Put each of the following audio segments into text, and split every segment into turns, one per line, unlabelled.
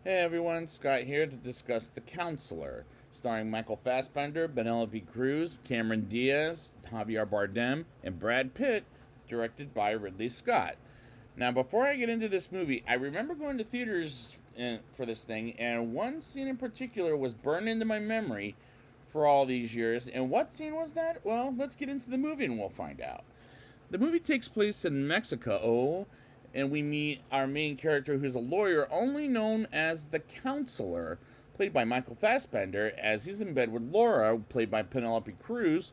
Hey everyone, Scott here to discuss The Counselor, starring Michael Fassbender, Penelope Cruz, Cameron Diaz, Javier Bardem, and Brad Pitt, directed by Ridley Scott. Now, before I get into this movie, I remember going to theaters for this thing, and one scene in particular was burned into my memory for all these years. And what scene was that? Well, let's get into the movie and we'll find out. The movie takes place in Mexico, and we meet our main character, who's a lawyer, only known as the Counselor, played by Michael Fassbender, as he's in bed with Laura, played by Penelope Cruz.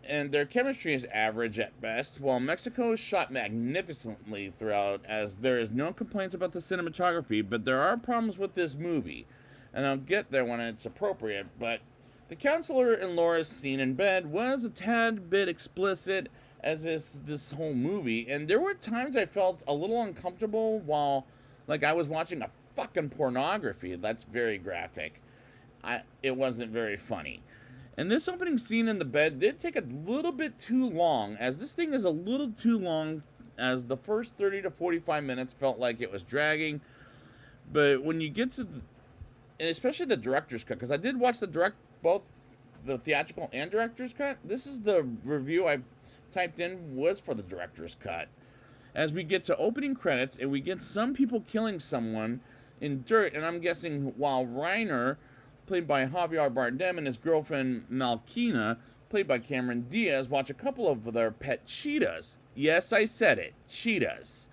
And their chemistry is average at best, while Mexico is shot magnificently throughout, as there is no complaints about the cinematography, but there are problems with this movie. And I'll get there when it's appropriate, but the Counselor and Laura's scene in bed was a tad bit explicit, as is this whole movie, and there were times I felt a little uncomfortable while, like, I was watching a fucking pornography. That's very graphic. It wasn't very funny. And this opening scene in the bed did take a little bit too long, as this thing is a little too long, as the first 30 to 45 minutes felt like it was dragging. But when you get to, and especially the director's cut, because I did watch both the theatrical and director's cut. This is the review I typed in was for the director's cut. As we get to opening credits, and we get some people killing someone in dirt, and I'm guessing while Reiner, played by Javier Bardem, and his girlfriend Malkina, played by Cameron Diaz, watch a couple of their pet cheetahs. Yes, I said it, cheetahs.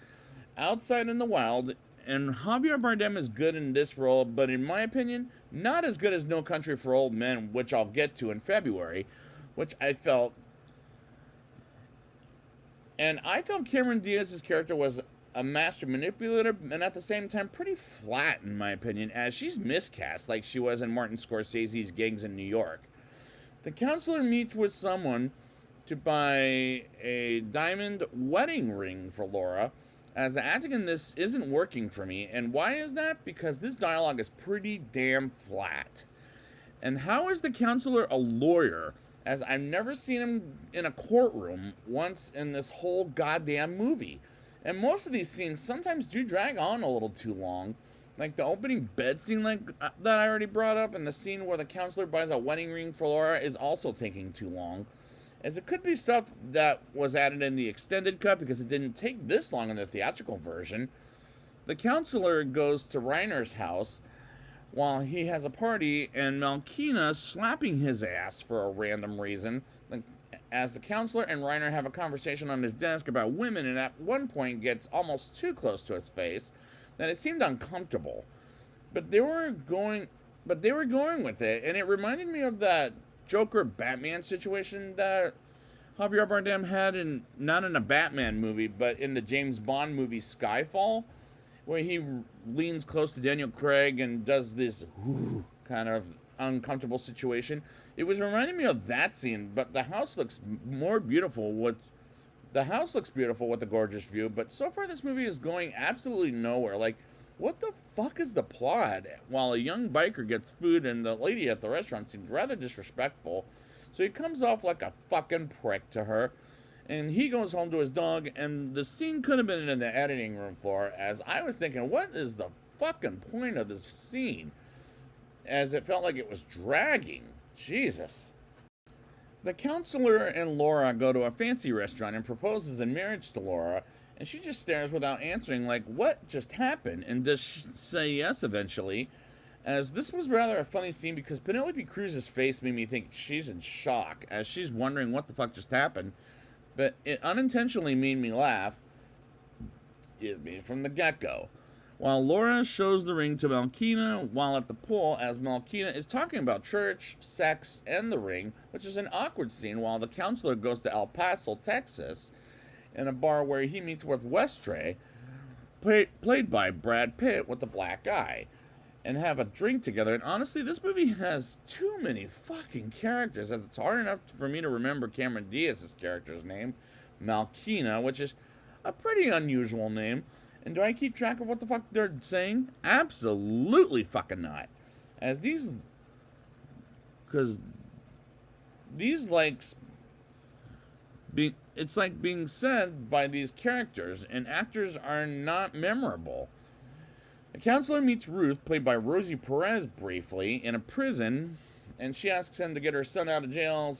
Outside in the wild, and Javier Bardem is good in this role, but in my opinion, not as good as No Country for Old Men, which I'll get to in February, which I felt. And I felt Cameron Diaz's character was a master manipulator, and at the same time pretty flat in my opinion, as she's miscast like she was in Martin Scorsese's Gangs in New York. The Counselor meets with someone to buy a diamond wedding ring for Laura, as the acting in this isn't working for me. And why is that? Because this dialogue is pretty damn flat. And how is the Counselor a lawyer, as I've never seen him in a courtroom once in this whole goddamn movie? And most of these scenes sometimes do drag on a little too long. Like the opening bed scene that I already brought up, and the scene where the Counselor buys a wedding ring for Laura is also taking too long. As it could be stuff that was added in the extended cut, because it didn't take this long in the theatrical version. The Counselor goes to Reiner's house while he has a party, and Malkina slapping his ass for a random reason, as the Counselor and Reiner have a conversation on his desk about women, and at one point gets almost too close to his face, that it seemed uncomfortable. But they were going with it, and it reminded me of that Joker Batman situation that Javier Bardem had in, not in a Batman movie, but in the James Bond movie Skyfall, where he leans close to Daniel Craig and does this kind of uncomfortable situation. It was reminding me of that scene, but the house looks more beautiful with the gorgeous view. But so far this movie is going absolutely nowhere. Like, what the fuck is the plot? While a young biker gets food, and the lady at the restaurant seemed rather disrespectful, so he comes off like a fucking prick to her, and he goes home to his dog. And the scene could have been in the editing room floor, as I was thinking, what is the fucking point of this scene? As it felt like it was dragging. Jesus. The Counselor and Laura go to a fancy restaurant and proposes in marriage to Laura, and she just stares without answering, like, what just happened? And does she say yes eventually? As this was rather a funny scene, because Penelope Cruz's face made me think she's in shock, as she's wondering what the fuck just happened. But it unintentionally made me laugh, from the get-go. While Laura shows the ring to Malkina while at the pool, as Malkina is talking about church, sex, and the ring, which is an awkward scene, while the Counselor goes to El Paso, Texas, in a bar where he meets with Westray, played by Brad Pitt with the black eye, and have a drink together. And honestly, this movie has too many fucking characters, as it's hard enough for me to remember Cameron Diaz's character's name, Malkina, which is a pretty unusual name. And do I keep track of what the fuck they're saying? Absolutely fucking not. As these, because these it's like being said by these characters, and actors are not memorable. The counselor meets Ruth, played by Rosie Perez, briefly in a prison, and she asks him to get her son out of jail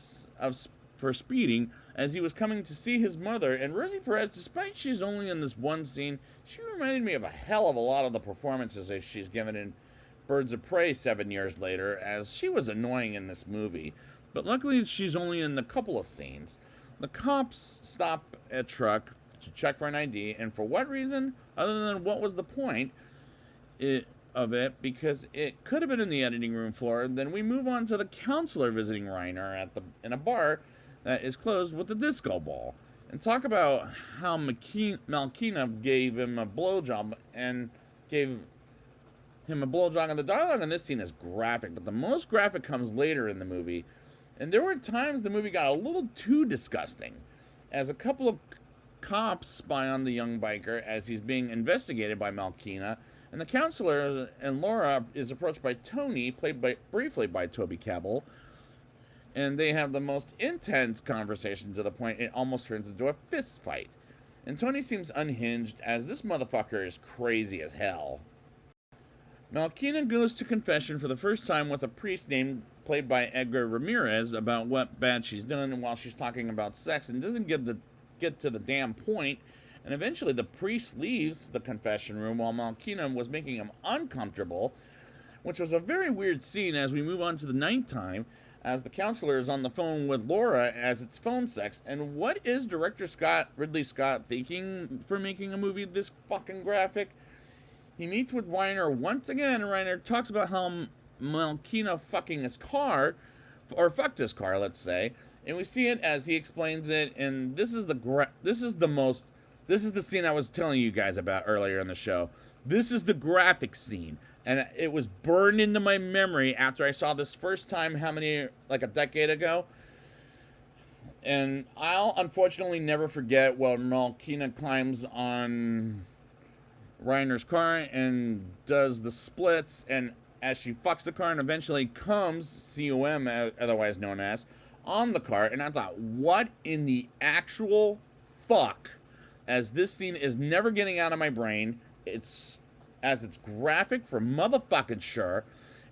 for speeding as he was coming to see his mother. And Rosie Perez, despite she's only in this one scene, she reminded me of a hell of a lot of the performances that she's given in Birds of Prey 7 years later, as she was annoying in this movie. But luckily, she's only in a couple of scenes. The cops stop a truck to check for an ID, and for what reason, other than what was the point of it, because it could have been in the editing room floor. Then we move on to the counselor visiting Reiner in a bar that is closed with a disco ball, and talk about how Malkina gave him a blowjob and gave him a blowjob. And the dialogue in this scene is graphic, but the most graphic comes later in the movie. And there were times the movie got a little too disgusting, as a couple of cops spy on the young biker as he's being investigated by Malkina, and the counselor and Laura is approached by Tony, played briefly by Toby Kebbell, and they have the most intense conversation to the point it almost turns into a fist fight. And Tony seems unhinged, as this motherfucker is crazy as hell. Malkina goes to confession for the first time with a priest played by Edgar Ramirez, about what bad she's done while she's talking about sex, and doesn't get to the damn point. And eventually the priest leaves the confession room while Malkina was making him uncomfortable, which was a very weird scene as we move on to the nighttime, as the counselor is on the phone with Laura as it's phone sex. And what is director Ridley Scott thinking for making a movie this fucking graphic? He meets with Reiner once again, and Reiner talks about how Malkina fucking his car, or fucked his car, let's say, and we see it as he explains it. And this is the scene I was telling you guys about earlier in the show. This is the graphic scene, and it was burned into my memory after I saw this first time, like a decade ago. And I'll unfortunately never forget when Malkina climbs on Reiner's car and does the splits, and as she fucks the car and eventually comes, C-O-M, otherwise known as, on the car. And I thought, what in the actual fuck? As this scene is never getting out of my brain. It's graphic for motherfucking sure.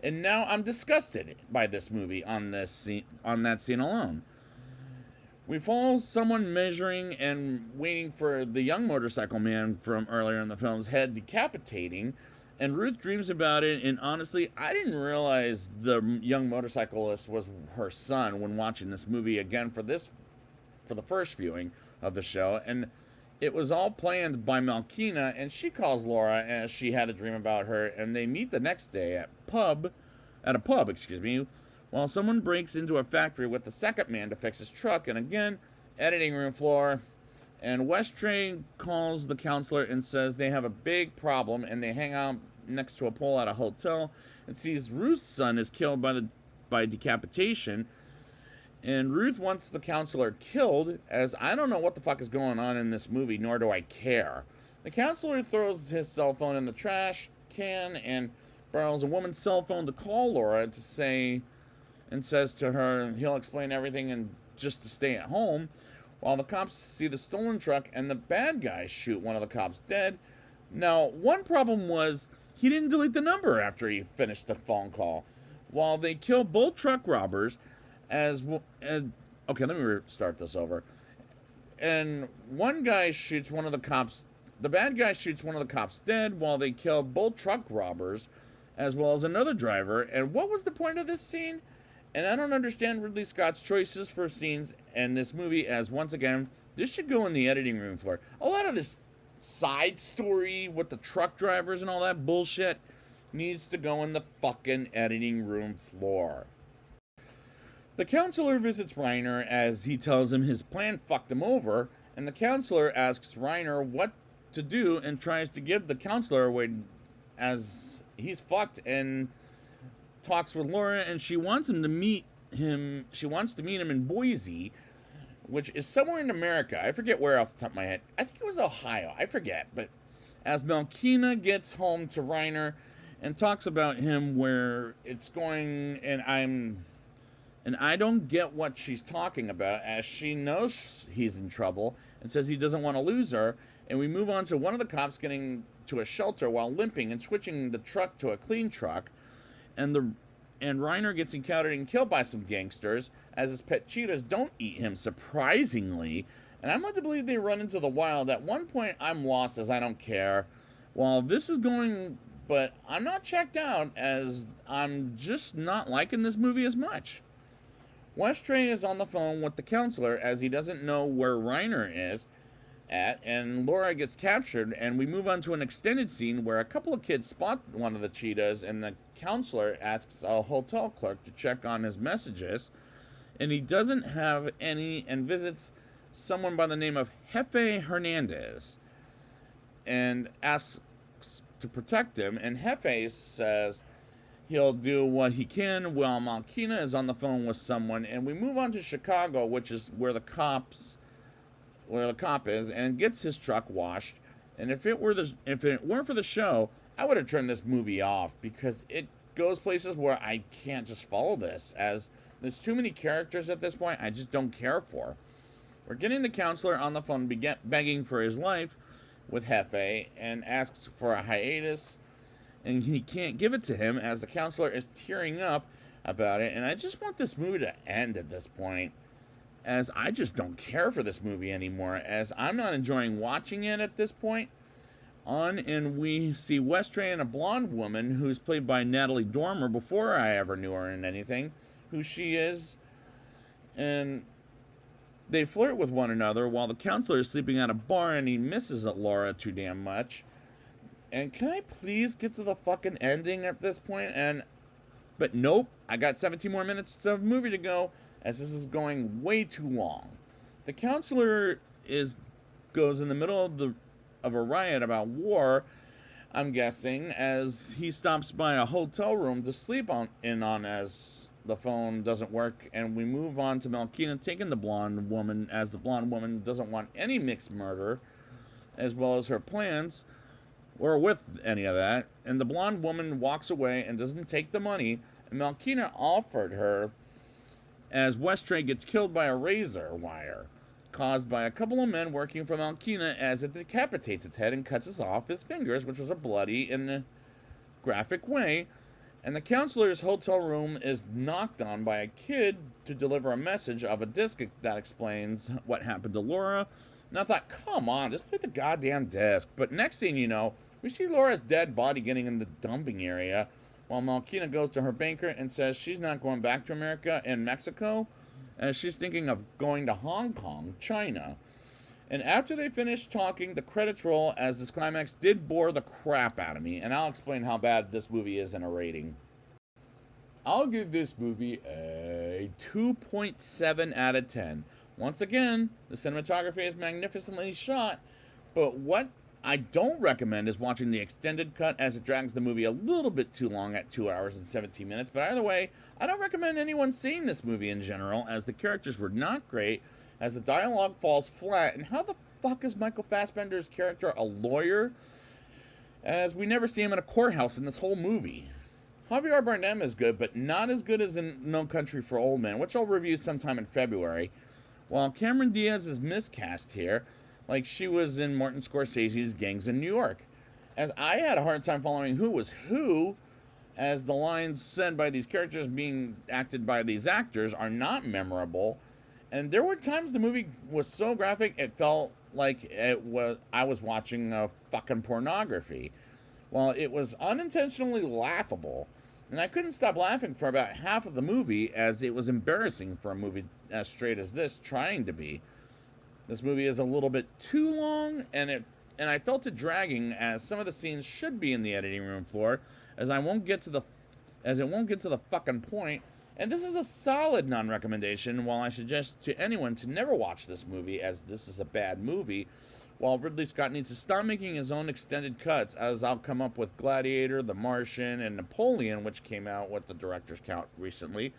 And now I'm disgusted by this movie on that scene alone. We follow someone measuring and waiting for the young motorcycle man from earlier in the film's head decapitating, and Ruth dreams about it. And honestly, I didn't realize the young motorcyclist was her son when watching this movie again for the first viewing of the show. And it was all planned by Malkina, and she calls Laura as she had a dream about her, and they meet the next day at a pub, while someone breaks into a factory with the second man to fix his truck. And again, editing room floor, and Westray calls the counselor and says they have a big problem, and they hang out next to a pole at a hotel and sees Ruth's son is killed by decapitation. And Ruth wants the counselor killed, as I don't know what the fuck is going on in this movie, nor do I care. The counselor throws his cell phone in the trash can and borrows a woman's cell phone to call Laura and says to her he'll explain everything and just to stay at home, while the cops see the stolen truck and the bad guys shoot one of the cops dead. Now, one problem was he didn't delete the number after he finished the phone call. While they kill both truck robbers, okay, let me restart this over. And one guy shoots one of the cops. The bad guy shoots one of the cops dead, while they kill both truck robbers, as well as another driver. And what was the point of this scene? And I don't understand Ridley Scott's choices for scenes in this movie, as once again, this should go in the editing room floor. A lot of this side story with the truck drivers and all that bullshit needs to go in the fucking editing room floor. The counselor visits Reiner as he tells him his plan fucked him over, and the counselor asks Reiner what to do and tries to give the counselor away as he's fucked, and talks with Laura, and she wants to meet him in Boise, which is somewhere in America. I forget where off the top of my head. I think it was Ohio. I forget. But as Malkina gets home to Reiner and talks about him where it's going, and I don't get what she's talking about, as she knows he's in trouble and says he doesn't want to lose her. And we move on to one of the cops getting to a shelter while limping and switching the truck to a clean truck, and Reiner gets encountered and killed by some gangsters as his pet cheetahs don't eat him, surprisingly. And I'm led to believe they run into the wild. At one point, I'm lost as I don't care. While this is going, but I'm not checked out as I'm just not liking this movie as much. Westray is on the phone with the counselor as he doesn't know where Reiner is at, and Laura gets captured, and we move on to an extended scene where a couple of kids spot one of the cheetahs, and the counselor asks a hotel clerk to check on his messages, and he doesn't have any, and visits someone by the name of Jefe Hernandez and asks to protect him, and Jefe says he'll do what he can while Malkina is on the phone with someone, and we move on to Chicago, which is where the cop is, and gets his truck washed. And if it weren't for the show, I would have turned this movie off, because it goes places where I can't just follow this, as there's too many characters at this point I just don't care for. We're getting the counselor on the phone begging for his life with Jefe, and asks for a hiatus, and he can't give it to him as the counselor is tearing up about it. And I just want this movie to end at this point, as I just don't care for this movie anymore, as I'm not enjoying watching it at this point. And we see Westray and a blonde woman who's played by Natalie Dormer before I ever knew her in anything, who she is, and they flirt with one another while the counselor is sleeping at a bar, and he misses Laura too damn much. And can I please get to the fucking ending at this point? But nope, I got 17 more minutes of movie to go, as this is going way too long. The counselor goes in the middle of a riot about war, I'm guessing, as he stops by a hotel room to sleep in as the phone doesn't work, and we move on to Malkina taking the blonde woman, as the blonde woman doesn't want any mixed murder, as well as her plans, or with any of that. And the blonde woman walks away and doesn't take the money, and Malkina offered her, as Westray gets killed by a razor wire, caused by a couple of men working for Malkina, as it decapitates its head and cuts off its fingers, which was a bloody and graphic way. And the counselor's hotel room is knocked on by a kid to deliver a message of a disc that explains what happened to Laura. And I thought, come on, just play the goddamn disc. But next thing you know, we see Laura's dead body getting in the dumping area, while Malkina goes to her banker and says she's not going back to America and Mexico, as she's thinking of going to Hong Kong, China. And after they finish talking, the credits roll, as this climax did bore the crap out of me, and I'll explain how bad this movie is in a rating. I'll give this movie a 2.7 out of 10. Once again, the cinematography is magnificently shot, but what I don't recommend is watching the extended cut, as it drags the movie a little bit too long at 2 hours and 17 minutes. But either way, I don't recommend anyone seeing this movie in general, as the characters were not great, as the dialogue falls flat, and how the fuck is Michael Fassbender's character a lawyer, as we never see him in a courthouse in this whole movie. Javier Bardem is good, but not as good as in No Country for Old Men, which I'll review sometime in February, while Cameron Diaz is miscast here, like she was in Martin Scorsese's Gangs in New York, as I had a hard time following who was who, as the lines said by these characters being acted by these actors are not memorable. And there were times the movie was so graphic it felt like I was watching a fucking pornography, while it was unintentionally laughable. And I couldn't stop laughing for about half of the movie, as it was embarrassing for a movie as straight as this trying to be. This movie is a little bit too long, and I felt it dragging, as some of the scenes should be in the editing room floor, as it won't get to the fucking point. And this is a solid non-recommendation, while I suggest to anyone to never watch this movie, as this is a bad movie, while Ridley Scott needs to stop making his own extended cuts, as I'll come up with Gladiator, The Martian, and Napoleon, which came out with the director's cut recently,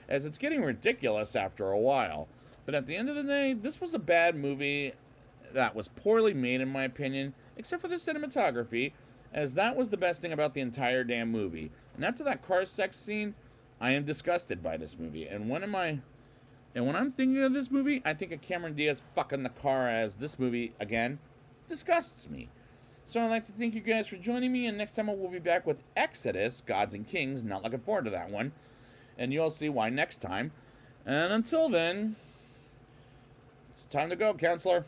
as it's getting ridiculous after a while. But at the end of the day, this was a bad movie that was poorly made, in my opinion, except for the cinematography, as that was the best thing about the entire damn movie. And after that car sex scene, I am disgusted by this movie. And when I'm thinking of this movie, I think of Cameron Diaz fucking the car, as this movie, again, disgusts me. So I'd like to thank you guys for joining me, and next time we'll be back with Exodus, Gods and Kings. Not looking forward to that one. And you'll see why next time. And until then, it's time to go, counselor.